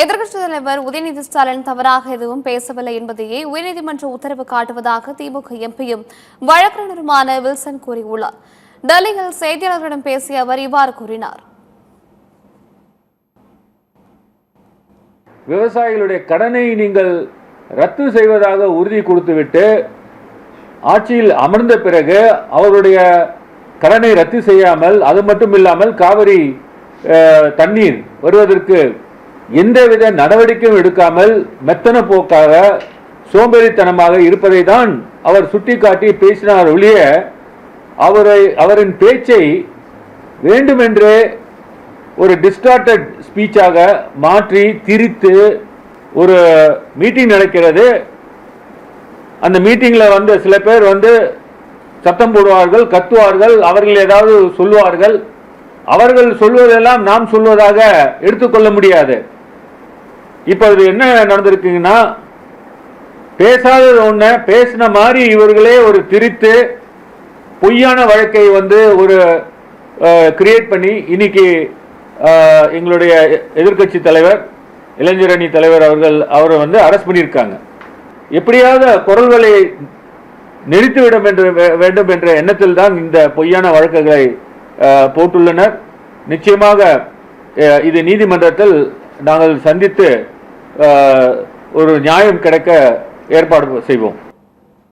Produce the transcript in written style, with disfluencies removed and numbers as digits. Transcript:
எதிர்க்கட்சித் தலைவர் உதயநிதி ஸ்டாலின் தவறாக எதுவும் பேசவில்லை என்பதையே உயர்நீதிமன்ற உத்தரவு காட்டுவதாக திமுக எம்பியும் வழக்கறிஞருமான வில்சன் கூறியுள்ளார். டெல்லியில் செய்தியாளர்களிடம் பேசிய அவர் இவ்வாறு கூறினார். விவசாயிகளுடைய கடனை நீங்கள் ரத்து செய்வதாக உறுதி கொடுத்துவிட்டு ஆட்சியில் அமர்ந்த பிறகு அவருடைய கடனை ரத்து செய்யாமல், அது மட்டும் இல்லாமல் காவிரி தண்ணீர் வருவதற்கு எந்தவித நடவடிக்கையும் எடுக்காமல் மெத்தன போக்காக சோம்பேறித்தனமாக இருப்பதை தான் அவர் சுட்டிக்காட்டி பேசினார் ஒழிய அவரின் பேச்சை வேண்டுமென்றே ஒரு டிஸ்டார்டட் ஸ்பீச்சாக மாற்றி திரித்து ஒரு மீட்டிங் நடக்கிறது. அந்த மீட்டிங்கில் சில பேர் சத்தம் போடுவார்கள், கத்துவார்கள், அவர்கள் ஏதாவது சொல்லுவார்கள். அவர்கள் சொல்வதெல்லாம் நாம் சொல்வதாக எடுத்துக்கொள்ள முடியாது. இப்போது என்ன நடந்திருக்குங்கன்னா, பேசாதது ஒன்று பேசின மாதிரி இவர்களே ஒரு திரித்து பொய்யான வழக்கை ஒரு கிரியேட் பண்ணி இன்னைக்கு எங்களுடைய எதிர்க்கட்சி தலைவர், இளைஞரணி தலைவர் அவரை அரெஸ்ட் பண்ணியிருக்காங்க. எப்படியாவது குரல் வலையை நிறுத்திவிட வேண்டும் என்ற எண்ணத்தில் தான் இந்த பொய்யான வழக்குகளை போட்டுள்ளனர். நிச்சயமாக இது நீதிமன்றத்தில் நாங்கள் சந்தித்து ஒரு நியாயம் கிடைக்க ஏற்பாடு செய்வோம்.